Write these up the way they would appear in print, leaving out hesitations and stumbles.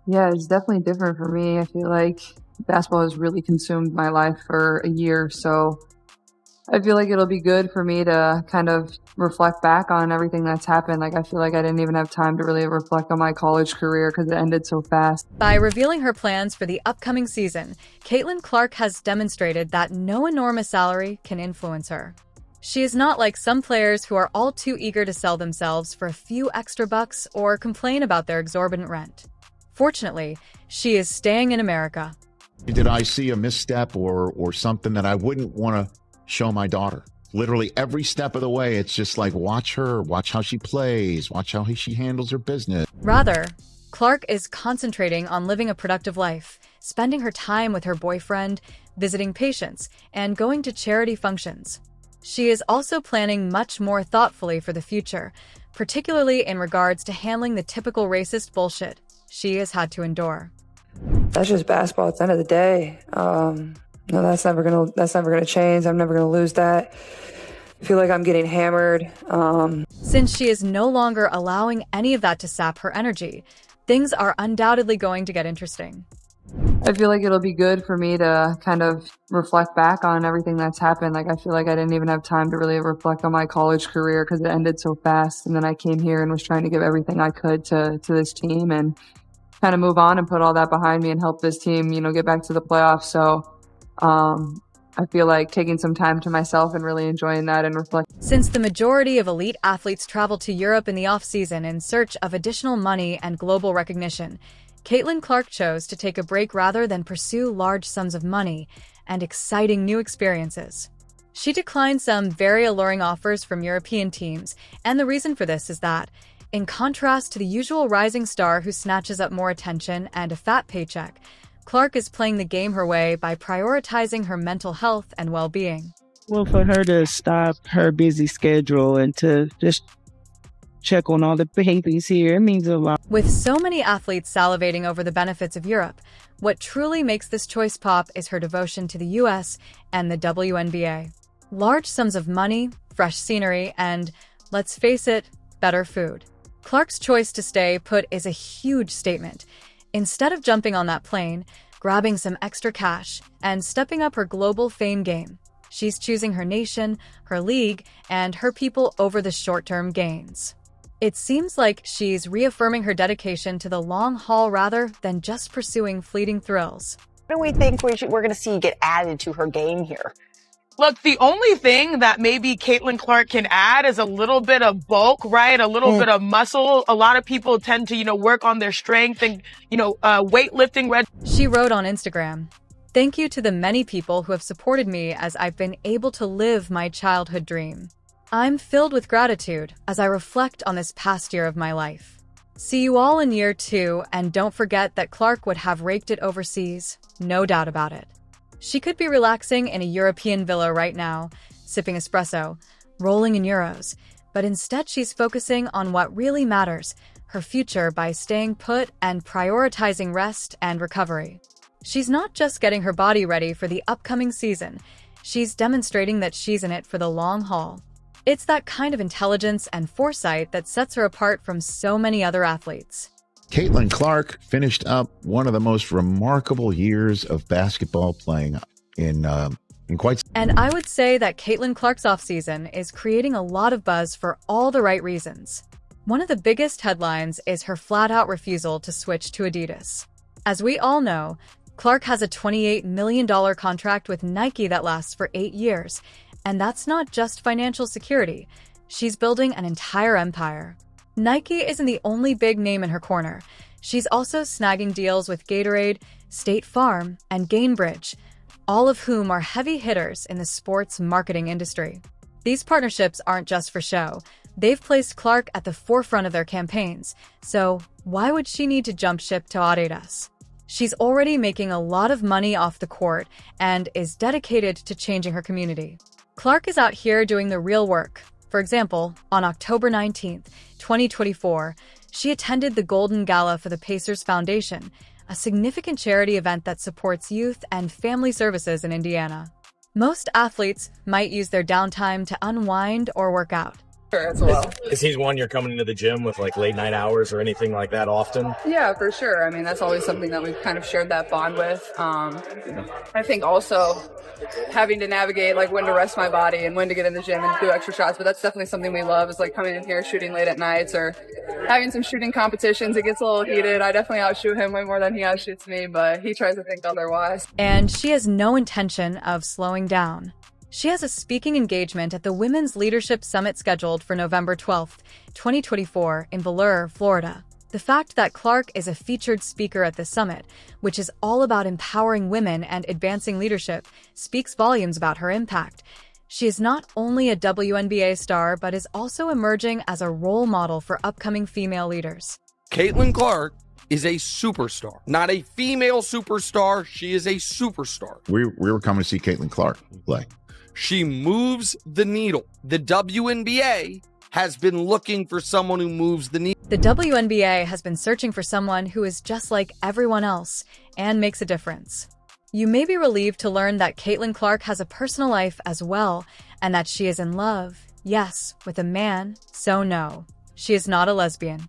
Yeah, it's definitely different for me. I feel like basketball has really consumed my life for a year, so I feel like it'll be good for me to kind of reflect back on everything that's happened. Like, I feel like I didn't even have time to really reflect on my college career because it ended so fast. By revealing her plans for the upcoming season, Caitlin Clark has demonstrated that no enormous salary can influence her. She is not like some players who are all too eager to sell themselves for a few extra bucks or complain about their exorbitant rent. Fortunately, she is staying in America. Did I see a misstep or something that I wouldn't want to show my daughter? Literally every step of the way, it's just like, watch her, watch how she plays, watch how she handles her business. Rather, Clark is concentrating on living a productive life, spending her time with her boyfriend, visiting patients, and going to charity functions. She is also planning much more thoughtfully for the future, particularly in regards to handling the typical racist bullshit she has had to endure. That's just basketball at the end of the day. No, that's never gonna change. I'm never gonna lose that. I feel like I'm getting hammered. Since she is no longer allowing any of that to sap her energy, things are undoubtedly going to get interesting. I feel like it'll be good for me to kind of reflect back on everything that's happened. Like, I feel like I didn't even have time to really reflect on my college career because it ended so fast. And then I came here and was trying to give everything I could to this team and kind of move on and put all that behind me and help this team, get back to the playoffs. So I feel like taking some time to myself and really enjoying that and reflect. Since the majority of elite athletes travel to Europe in the off-season in search of additional money and global recognition, Caitlin Clark chose to take a break rather than pursue large sums of money and exciting new experiences. She declined some very alluring offers from European teams, and the reason for this is that, in contrast to the usual rising star who snatches up more attention and a fat paycheck, Clark is playing the game her way by prioritizing her mental health and well-being. Well, for her to stop her busy schedule and to just check on all the things here, it means a lot. With so many athletes salivating over the benefits of Europe, what truly makes this choice pop is her devotion to the US and the WNBA. Large sums of money, fresh scenery, and, let's face it, better food. Clark's choice to stay put is a huge statement. Instead of jumping on that plane, grabbing some extra cash, and stepping up her global fame game, she's choosing her nation, her league, and her people over the short-term gains. It seems like she's reaffirming her dedication to the long haul rather than just pursuing fleeting thrills. What do we think we're going to see get added to her game here? Look, the only thing that maybe Caitlin Clark can add is a little bit of bulk, right? A little bit of muscle. A lot of people tend to, work on their strength and, weightlifting. She wrote on Instagram, "Thank you to the many people who have supported me as I've been able to live my childhood dream. I'm filled with gratitude as I reflect on this past year of my life. See you all in year 2, and don't forget that Clark would have raked it overseas, no doubt about it." She could be relaxing in a European villa right now, sipping espresso, rolling in euros, but instead she's focusing on what really matters, her future, by staying put and prioritizing rest and recovery. She's not just getting her body ready for the upcoming season, she's demonstrating that she's in it for the long haul. It's that kind of intelligence and foresight that sets her apart from so many other athletes. Caitlin Clark finished up one of the most remarkable years of basketball playing in quite. And I would say that Caitlin Clark's offseason is creating a lot of buzz for all the right reasons. One of the biggest headlines is her flat-out refusal to switch to Adidas. As we all know, Clark has a $28 million contract with Nike that lasts for 8 years, and that's not just financial security. She's building an entire empire. Nike isn't the only big name in her corner. She's also snagging deals with Gatorade, State Farm, and Gainbridge, all of whom are heavy hitters in the sports marketing industry. These partnerships aren't just for show. They've placed Clark at the forefront of their campaigns, so why would she need to jump ship to Adidas? She's already making a lot of money off the court and is dedicated to changing her community. Clark is out here doing the real work. For example, on October 19th, 2024, she attended the Golden Gala for the Pacers Foundation, a significant charity event that supports youth and family services in Indiana. Most athletes might use their downtime to unwind or work out. Sure, as well. Is he one you're coming into the gym with like late night hours or anything like that often? Yeah, for sure. I mean, that's always something that we've kind of shared that bond with. I think also having to navigate like when to rest my body and when to get in the gym and do extra shots, but that's definitely something we love is like coming in here shooting late at nights or having some shooting competitions. It gets a little heated. I definitely outshoot him way more than he outshoots me, but he tries to think otherwise. And she has no intention of slowing down. She has a speaking engagement at the Women's Leadership Summit scheduled for November 12th, 2024 in Valur, Florida. The fact that Clark is a featured speaker at the summit, which is all about empowering women and advancing leadership, speaks volumes about her impact. She is not only a WNBA star, but is also emerging as a role model for upcoming female leaders. Caitlin Clark is a superstar, not a female superstar. She is a superstar. We were coming to see Caitlin Clark play. She moves the needle. The WNBA has been looking for someone who moves the needle. The WNBA has been searching for someone who is just like everyone else and makes a difference. You may be relieved to learn that Caitlin Clark has a personal life as well, and that she is in love, yes, with a man, so no, she is not a lesbian.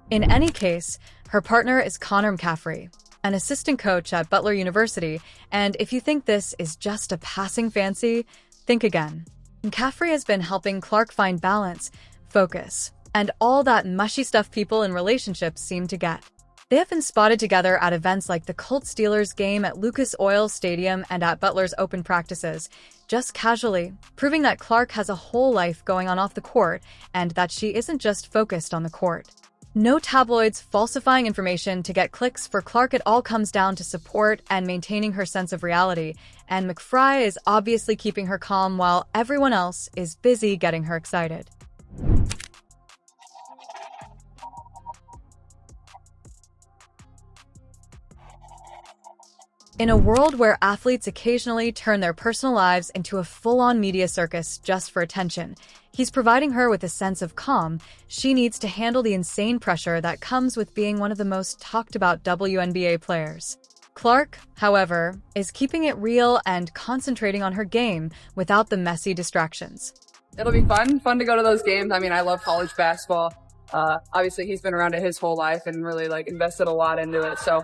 In any case, her partner is Connor McCaffrey, an assistant coach at Butler University, and if you think this is just a passing fancy, think again. McCaffrey has been helping Clark find balance, focus, and all that mushy stuff people in relationships seem to get. They have been spotted together at events like the Colts Steelers game at Lucas Oil Stadium and at Butler's open practices, just casually, proving that Clark has a whole life going on off the court and that she isn't just focused on the court. No tabloids falsifying information to get clicks for Clark. It all comes down to support and maintaining her sense of reality, and McFry is obviously keeping her calm while everyone else is busy getting her excited. In a world where athletes occasionally turn their personal lives into a full-on media circus just for attention, he's providing her with a sense of calm she needs to handle the insane pressure that comes with being one of the most talked-about WNBA players. Clark, however, is keeping it real and concentrating on her game without the messy distractions. It'll be fun to go to those games. I mean, I love college basketball. Obviously he's been around it his whole life and really like invested a lot into it. So,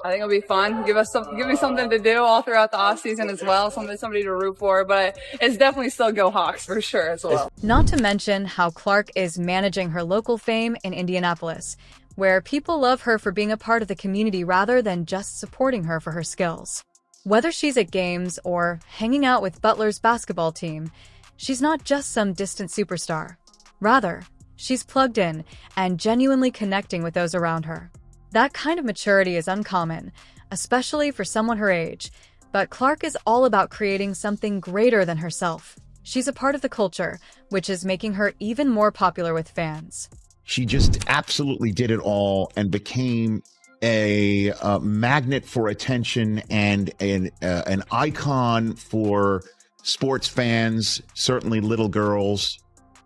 I think it'll be fun. Give me something to do all throughout the off season as well. Somebody to root for, but it's definitely still go Hawks for sure as well. Not to mention how Clark is managing her local fame in Indianapolis, where people love her for being a part of the community rather than just supporting her for her skills. Whether she's at games or hanging out with Butler's basketball team, she's not just some distant superstar. Rather, she's plugged in and genuinely connecting with those around her. That kind of maturity is uncommon, especially for someone her age, but Clark is all about creating something greater than herself. She's a part of the culture, which is making her even more popular with fans. She just absolutely did it all and became a magnet for attention and an icon for sports fans, certainly little girls,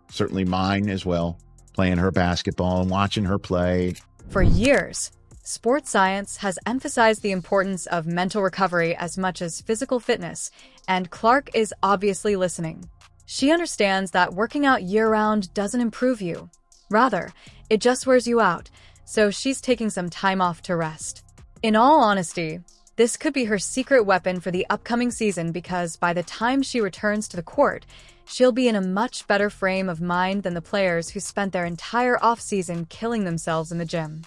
certainly mine as well, playing her basketball and watching her play. For years, sports science has emphasized the importance of mental recovery as much as physical fitness, and Clark is obviously listening. She understands that working out year-round doesn't improve you. Rather, it just wears you out, so she's taking some time off to rest. In all honesty, this could be her secret weapon for the upcoming season because by the time she returns to the court, she'll be in a much better frame of mind than the players who spent their entire offseason killing themselves in the gym.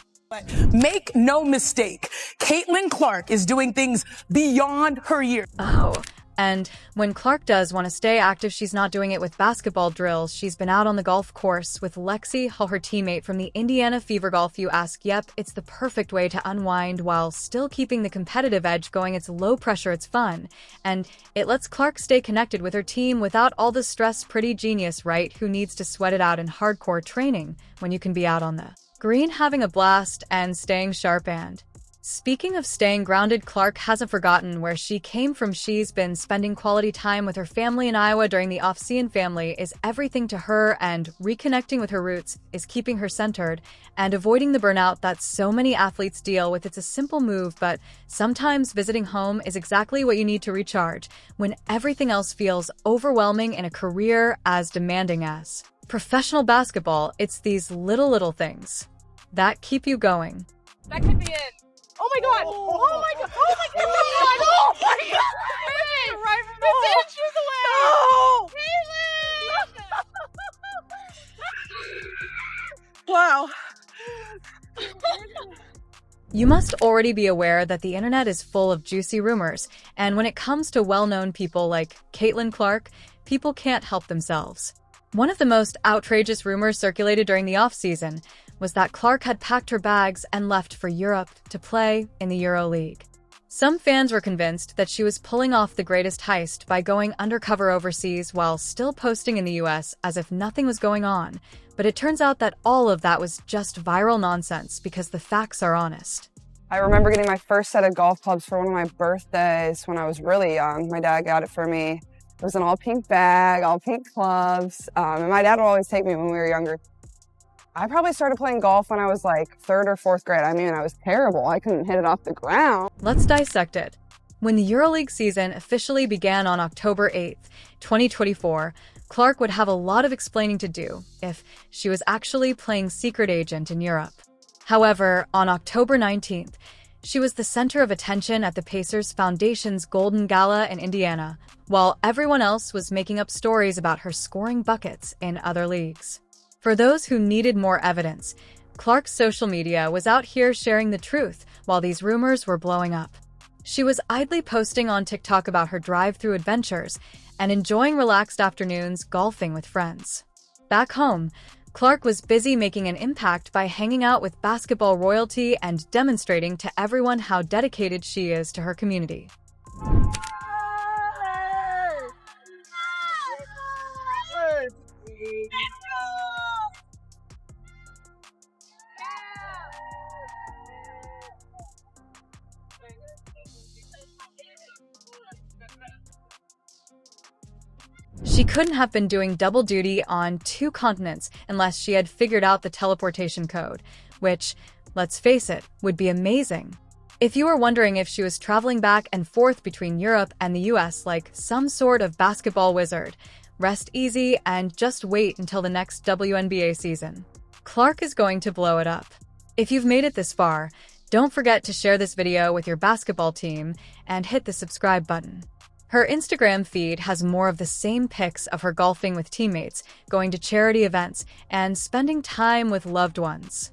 Make no mistake, Caitlin Clark is doing things beyond her years. Oh, and when Clark does want to stay active, she's not doing it with basketball drills. She's been out on the golf course with Lexi, her teammate from the Indiana Fever Golf. You ask, yep, it's the perfect way to unwind while still keeping the competitive edge going. It's low pressure, it's fun, and it lets Clark stay connected with her team without all the stress. Pretty genius, right? Who needs to sweat it out in hardcore training when you can be out on the green having a blast and staying sharp? And Speaking of staying grounded, Clark hasn't forgotten where she came from. She's been spending quality time with her family in Iowa during the off-season. Family is everything to her, and reconnecting with her roots is keeping her centered and avoiding the burnout that so many athletes deal with. It's a simple move, but sometimes visiting home is exactly what you need to recharge when everything else feels overwhelming in a career as demanding as professional basketball. It's these little things that keep you going. That could be it. Oh my god! Oh my god! Oh my god! Oh my god! Right from the inches away! No! Wow. You must already be aware that the internet is full of juicy rumors, and when it comes to well-known people like Caitlin Clark, people can't help themselves. One of the most outrageous rumors circulated during the off-season was that Clark had packed her bags and left for Europe to play in the EuroLeague. Some fans were convinced that she was pulling off the greatest heist by going undercover overseas while still posting in the US as if nothing was going on, but it turns out that all of that was just viral nonsense because the facts are honest. I remember getting my first set of golf clubs for one of my birthdays when I was really young. My dad got it for me. It was an all pink bag, all pink clubs, and my dad would always take me when we were younger. I probably started playing golf when I was like 3rd or 4th grade. I mean, I was terrible. I couldn't hit it off the ground. Let's dissect it. When the EuroLeague season officially began on October 8th, 2024, Clark would have a lot of explaining to do if she was actually playing secret agent in Europe. However, on October 19th, she was the center of attention at the Pacers Foundation's Golden Gala in Indiana, while everyone else was making up stories about her scoring buckets in other leagues. For those who needed more evidence, Clark's social media was out here sharing the truth while these rumors were blowing up. She was idly posting on TikTok about her drive-through adventures and enjoying relaxed afternoons golfing with friends. Back home, Clark was busy making an impact by hanging out with basketball royalty and demonstrating to everyone how dedicated she is to her community. She couldn't have been doing double duty on 2 continents unless she had figured out the teleportation code, which, let's face it, would be amazing. If you were wondering if she was traveling back and forth between Europe and the US like some sort of basketball wizard, rest easy and just wait until the next WNBA season. Clark is going to blow it up. If you've made it this far, don't forget to share this video with your basketball team and hit the subscribe button. Her Instagram feed has more of the same pics of her golfing with teammates, going to charity events, and spending time with loved ones.